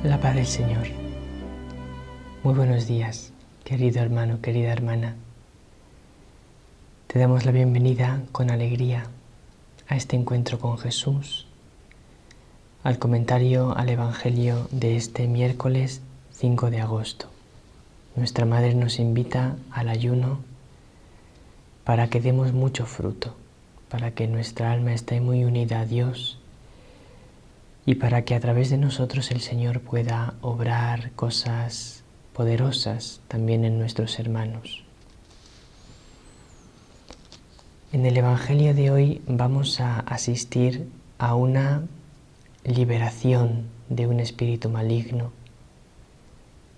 La paz del Señor. Muy buenos días, querido hermano, querida hermana. Te damos la bienvenida con alegría a este encuentro con Jesús, al comentario al Evangelio de este miércoles 5 de agosto. Nuestra Madre nos invita al ayuno para que demos mucho fruto, para que nuestra alma esté muy unida a Dios y para que a través de nosotros el Señor pueda obrar cosas poderosas también en nuestros hermanos. En el Evangelio de hoy vamos a asistir a una liberación de un espíritu maligno,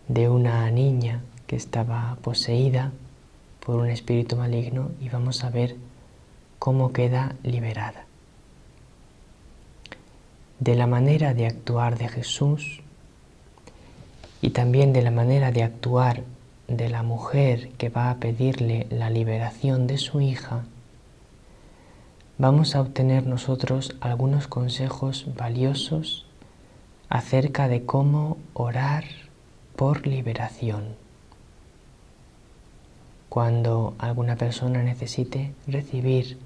de una niña que estaba poseída por un espíritu maligno, y vamos a ver cómo queda liberada. De la manera de actuar de Jesús y también de la manera de actuar de la mujer que va a pedirle la liberación de su hija, vamos a obtener nosotros algunos consejos valiosos acerca de cómo orar por liberación. Cuando alguna persona necesite recibir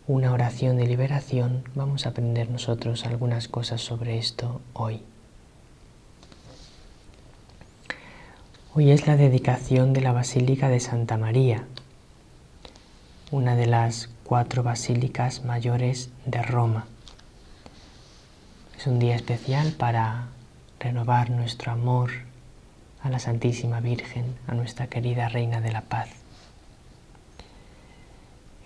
una oración de liberación, vamos a aprender nosotros algunas cosas sobre esto hoy. Hoy es la dedicación de la Basílica de Santa María, una de las 4 basílicas mayores de Roma. Es un día especial para renovar nuestro amor a la Santísima Virgen, a nuestra querida Reina de la Paz.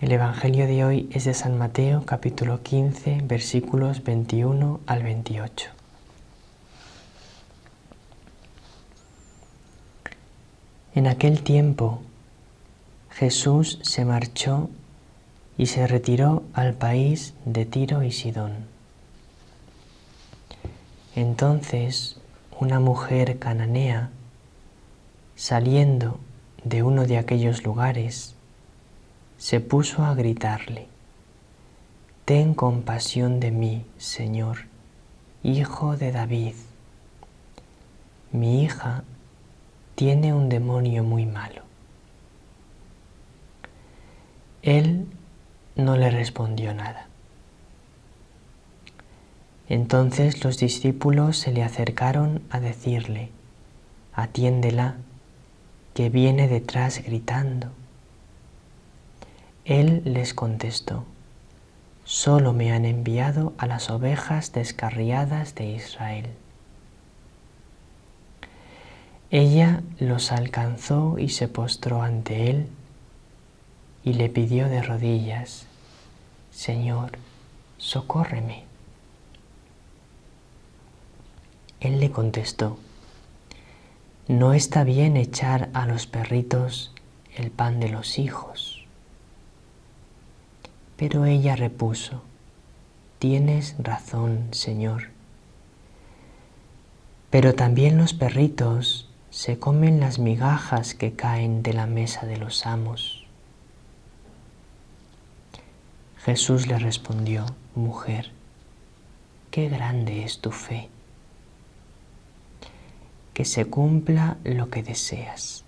El Evangelio de hoy es de San Mateo, capítulo 15, versículos 21 al 28. En aquel tiempo, Jesús se marchó y se retiró al país de Tiro y Sidón. Entonces, una mujer cananea, saliendo de uno de aquellos lugares, se puso a gritarle: «Ten compasión de mí, Señor, Hijo de David. Mi hija tiene un demonio muy malo». Él no le respondió nada. Entonces los discípulos se le acercaron a decirle: «Atiéndela, que viene detrás gritando». Él les contestó: «Solo me han enviado a las ovejas descarriadas de Israel». Ella los alcanzó y se postró ante él y le pidió de rodillas: «Señor, socórreme». Él le contestó: «No está bien echar a los perritos el pan de los hijos». Pero ella repuso: «Tienes razón, Señor. Pero también los perritos se comen las migajas que caen de la mesa de los amos». Jesús le respondió: «Mujer, qué grande es tu fe. Que se cumpla lo que deseas».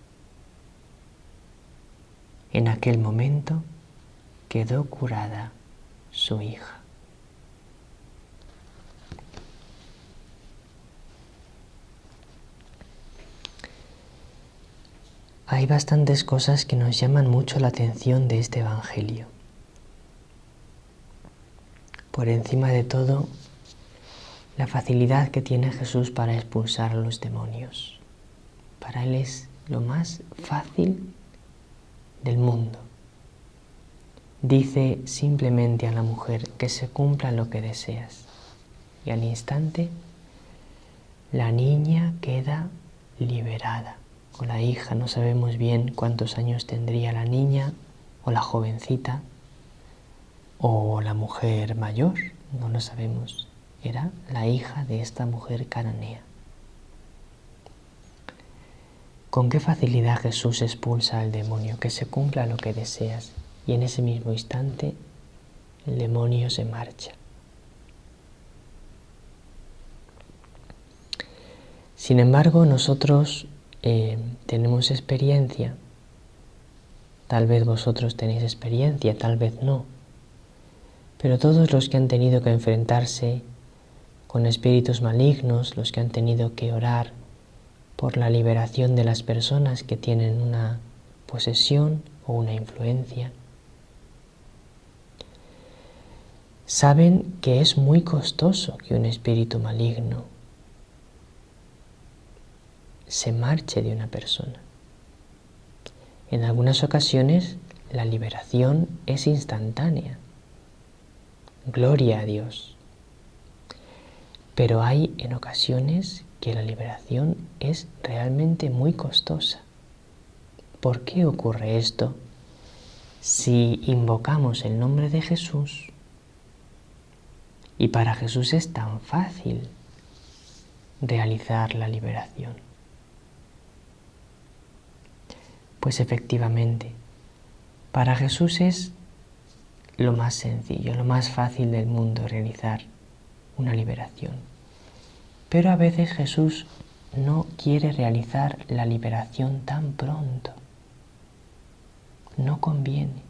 En aquel momento quedó curada su hija. Hay bastantes cosas que nos llaman mucho la atención de este Evangelio. Por encima de todo, la facilidad que tiene Jesús para expulsar a los demonios. Para Él es lo más fácil del mundo. Dice simplemente a la mujer: «Que se cumpla lo que deseas». Y al instante, la niña queda liberada. O la hija, no sabemos bien cuántos años tendría la niña, o la jovencita, o la mujer mayor, no lo sabemos. Era la hija de esta mujer cananea. Con qué facilidad Jesús expulsa al demonio: «Que se cumpla lo que deseas». Y en ese mismo instante el demonio se marcha. Sin embargo, nosotros tenemos experiencia, tal vez vosotros tenéis experiencia, tal vez no, pero todos los que han tenido que enfrentarse con espíritus malignos, los que han tenido que orar por la liberación de las personas que tienen una posesión o una influencia, saben que es muy costoso que un espíritu maligno se marche de una persona. En algunas ocasiones la liberación es instantánea. Gloria a Dios. Pero hay en ocasiones que la liberación es realmente muy costosa. ¿Por qué ocurre esto? Si invocamos el nombre de Jesús, y para Jesús es tan fácil realizar la liberación. Pues efectivamente, para Jesús es lo más sencillo, lo más fácil del mundo realizar una liberación. Pero a veces Jesús no quiere realizar la liberación tan pronto. No conviene,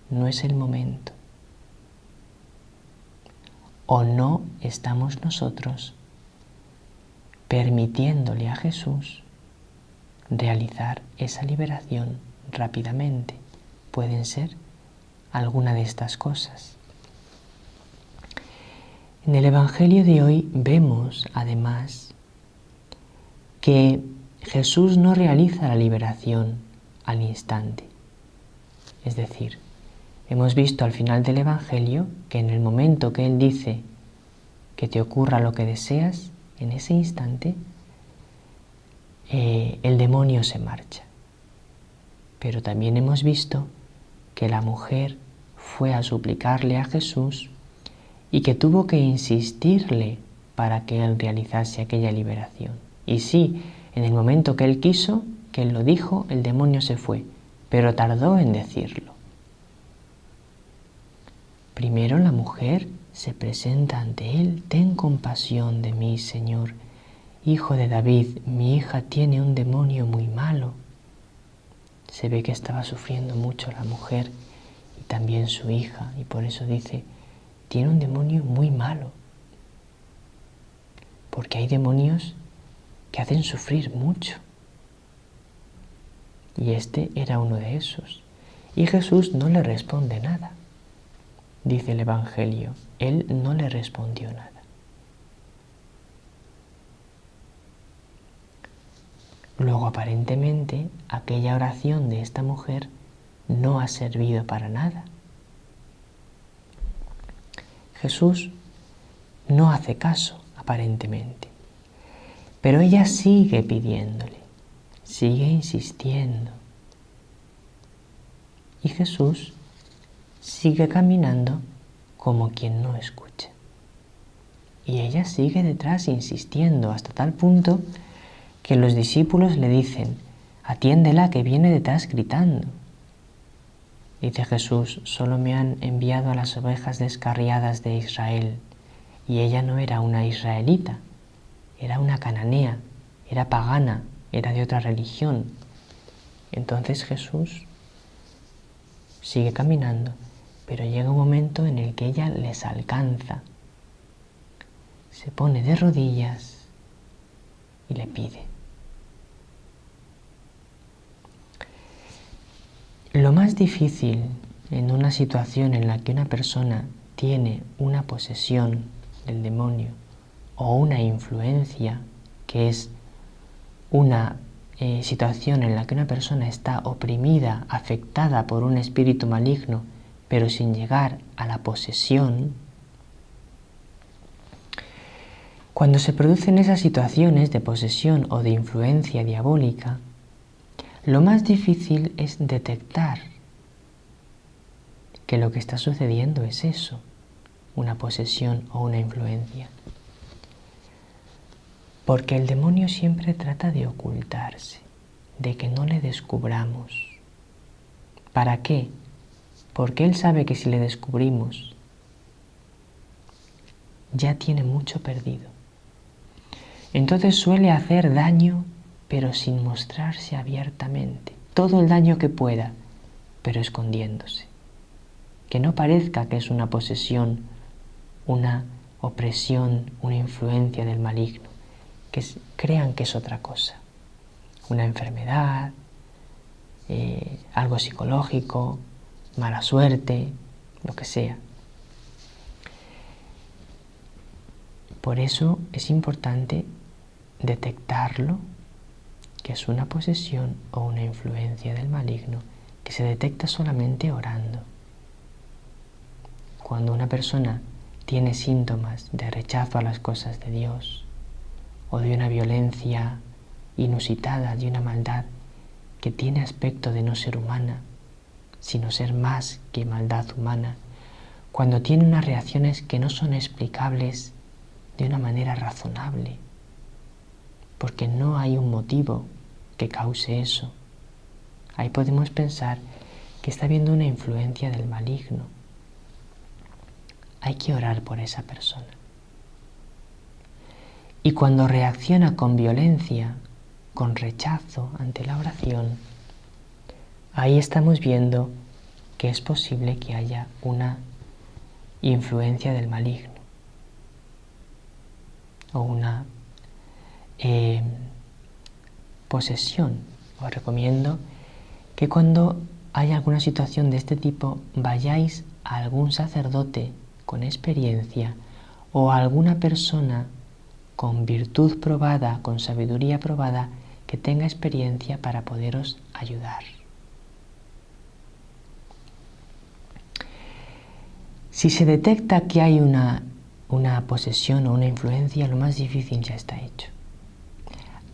no es el momento. O no estamos nosotros permitiéndole a Jesús realizar esa liberación rápidamente. Pueden ser alguna de estas cosas. En el Evangelio de hoy vemos, además, que Jesús no realiza la liberación al instante. Es decir, hemos visto al final del Evangelio que en el momento que Él dice que te ocurra lo que deseas, en ese instante el demonio se marcha. Pero también hemos visto que la mujer fue a suplicarle a Jesús y que tuvo que insistirle para que Él realizase aquella liberación. Y sí, en el momento que Él quiso, que Él lo dijo, el demonio se fue, pero tardó en decirlo. Primero la mujer se presenta ante Él: ten compasión de mí, Señor, Hijo de David, mi hija tiene un demonio muy malo. Se ve que estaba sufriendo mucho la mujer y también su hija, y por eso dice, tiene un demonio muy malo. Porque hay demonios que hacen sufrir mucho. Y este era uno de esos. Y Jesús no le responde nada. Dice el Evangelio, Él no le respondió nada. Luego, aparentemente, aquella oración de esta mujer no ha servido para nada. Jesús no hace caso, aparentemente, pero ella sigue pidiéndole, sigue insistiendo. Y Jesús sigue caminando como quien no escucha. Y ella sigue detrás insistiendo hasta tal punto que los discípulos le dicen, atiéndela que viene detrás gritando. Dice Jesús, solo me han enviado a las ovejas descarriadas de Israel. Y ella no era una israelita, era una cananea, era pagana, era de otra religión. Entonces Jesús sigue caminando, pero llega un momento en el que ella les alcanza. Se pone de rodillas y le pide. Lo más difícil en una situación en la que una persona tiene una posesión del demonio o una influencia, que es una situación en la que una persona está oprimida, afectada por un espíritu maligno, pero sin llegar a la posesión. Cuando se producen esas situaciones de posesión o de influencia diabólica, lo más difícil es detectar que lo que está sucediendo es eso, una posesión o una influencia. Porque el demonio siempre trata de ocultarse, de que no le descubramos. ¿Para qué? Porque él sabe que si le descubrimos, ya tiene mucho perdido. entonces suele hacer daño, pero sin mostrarse abiertamente. Todo el daño que pueda, pero escondiéndose. Que no parezca que es una posesión, una opresión, una influencia del maligno. Que crean que es otra cosa. Una enfermedad, algo psicológico, mala suerte, lo que sea. Por eso es importante detectarlo, que es una posesión o una influencia del maligno, que se detecta solamente orando. Cuando una persona tiene síntomas de rechazo a las cosas de Dios, o de una violencia inusitada, de una maldad que tiene aspecto de no ser humana, sino ser más que maldad humana, cuando tiene unas reacciones que no son explicables de una manera razonable, porque no hay un motivo que cause eso. Ahí podemos pensar que está habiendo una influencia del maligno. Hay que orar por esa persona. Y cuando reacciona con violencia, con rechazo ante la oración, ahí estamos viendo que es posible que haya una influencia del maligno o una posesión. Os recomiendo que cuando haya alguna situación de este tipo vayáis a algún sacerdote con experiencia o a alguna persona con virtud probada, con sabiduría probada, que tenga experiencia para poderos ayudar. Si se detecta que hay una posesión o una influencia, lo más difícil ya está hecho.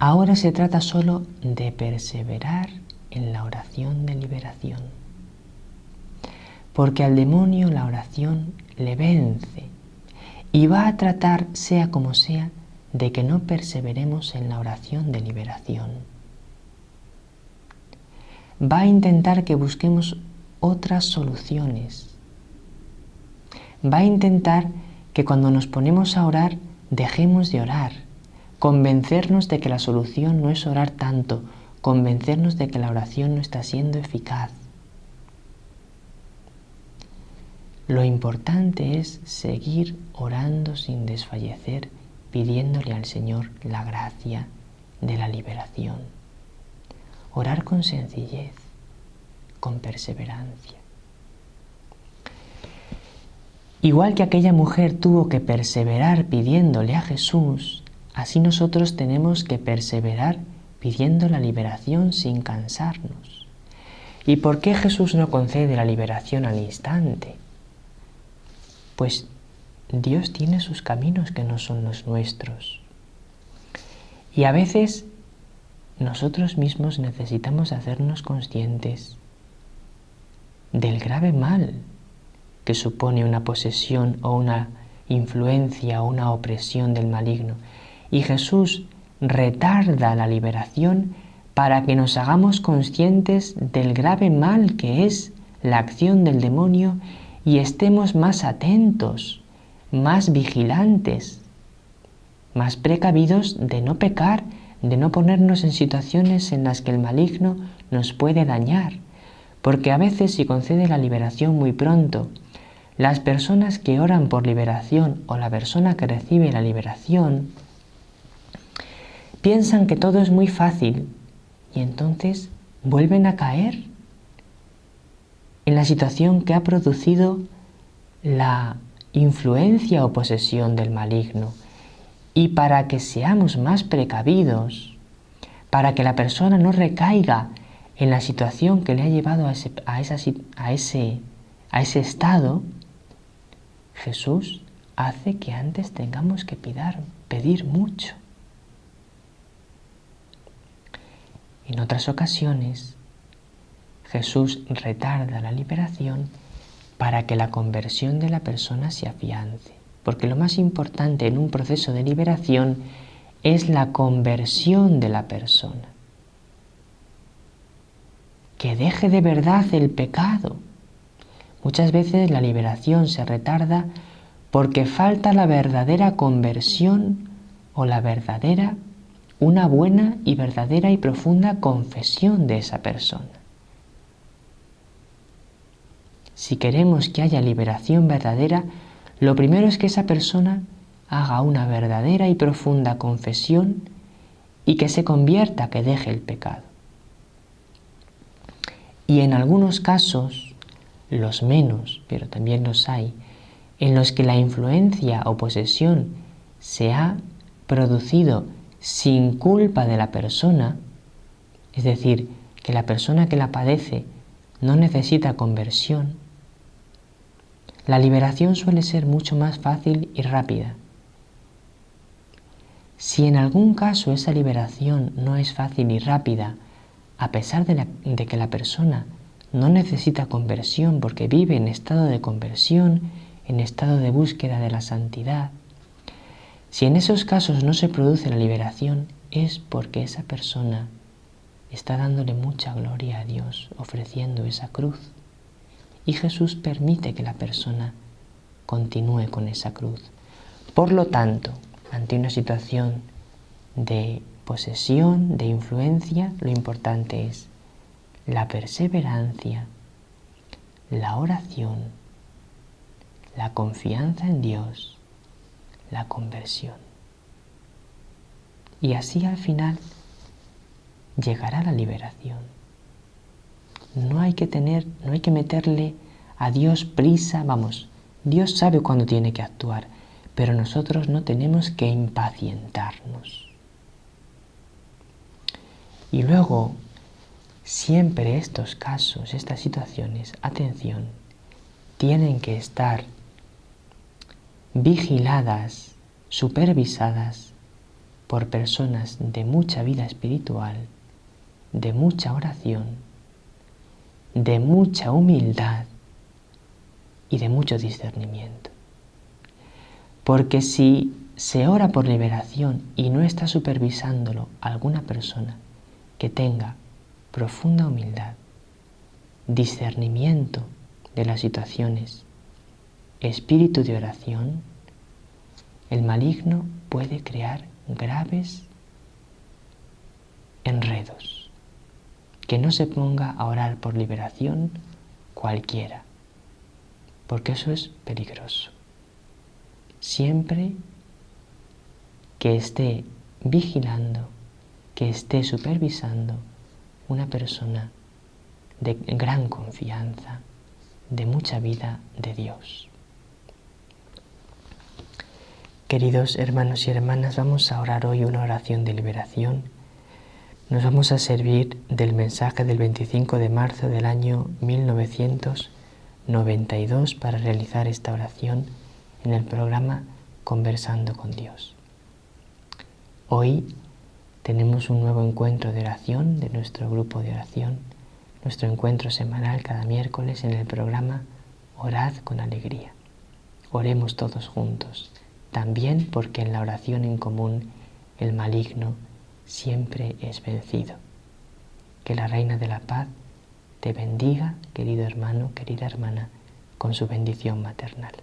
Ahora se trata solo de perseverar en la oración de liberación. Porque al demonio la oración le vence y va a tratar, sea como sea, de que no perseveremos en la oración de liberación. Va a intentar que busquemos otras soluciones. Va a intentar que cuando nos ponemos a orar, dejemos de orar. Convencernos de que la solución no es orar tanto, convencernos de que la oración no está siendo eficaz. Lo importante es seguir orando sin desfallecer, pidiéndole al Señor la gracia de la liberación. Orar con sencillez, con perseverancia. Igual que aquella mujer tuvo que perseverar pidiéndole a Jesús, así nosotros tenemos que perseverar pidiendo la liberación sin cansarnos. ¿Y por qué Jesús no concede la liberación al instante? Pues Dios tiene sus caminos que no son los nuestros. Y a veces nosotros mismos necesitamos hacernos conscientes del grave mal que supone una posesión o una influencia o una opresión del maligno. Y Jesús retarda la liberación para que nos hagamos conscientes del grave mal que es la acción del demonio y estemos más atentos, más vigilantes, más precavidos de no pecar, de no ponernos en situaciones en las que el maligno nos puede dañar. Porque a veces, si concede la liberación muy pronto, las personas que oran por liberación o la persona que recibe la liberación piensan que todo es muy fácil y entonces vuelven a caer en la situación que ha producido la influencia o posesión del maligno. Y para que seamos más precavidos, para que la persona no recaiga en la situación que le ha llevado a ese estado, Jesús hace que antes tengamos que pedir mucho. En otras ocasiones, Jesús retarda la liberación para que la conversión de la persona se afiance. Porque lo más importante en un proceso de liberación es la conversión de la persona. Que deje de verdad el pecado. Muchas veces la liberación se retarda porque falta la verdadera conversión o una buena y verdadera y profunda confesión de esa persona. Si queremos que haya liberación verdadera, lo primero es que esa persona haga una verdadera y profunda confesión y que se convierta, que deje el pecado. Y en algunos casos, los menos, pero también los hay, en los que la influencia o posesión se ha producido sin culpa de la persona, es decir, que la persona que la padece no necesita conversión, la liberación suele ser mucho más fácil y rápida. Si en algún caso esa liberación no es fácil y rápida, a pesar de que la persona no necesita conversión porque vive en estado de conversión, en estado de búsqueda de la santidad, si en esos casos no se produce la liberación, es porque esa persona está dándole mucha gloria a Dios, ofreciendo esa cruz. Y Jesús permite que la persona continúe con esa cruz. Por lo tanto, ante una situación de posesión, de influencia, lo importante es la perseverancia, la oración, la confianza en Dios, la conversión. Y así al final llegará la liberación. No hay que meterle a Dios prisa, Dios sabe cuándo tiene que actuar, pero nosotros no tenemos que impacientarnos. Y luego, siempre estos casos, estas situaciones, atención, tienen que estar vigiladas, supervisadas por personas de mucha vida espiritual, de mucha oración, de mucha humildad y de mucho discernimiento. Porque si se ora por liberación y no está supervisándolo alguna persona que tenga profunda humildad, discernimiento de las situaciones, espíritu de oración, el maligno puede crear graves enredos. Que no se ponga a orar por liberación cualquiera, porque eso es peligroso. Siempre que esté vigilando, que esté supervisando una persona de gran confianza, de mucha vida de Dios. Queridos hermanos y hermanas, vamos a orar hoy una oración de liberación. Nos vamos a servir del mensaje del 25 de marzo del año 1992 para realizar esta oración en el programa Conversando con Dios. Hoy tenemos un nuevo encuentro de oración de nuestro grupo de oración, nuestro encuentro semanal cada miércoles en el programa Orad con Alegría. Oremos todos juntos, también porque en la oración en común el maligno siempre es vencido. Que la Reina de la Paz te bendiga, querido hermano, querida hermana, con su bendición maternal.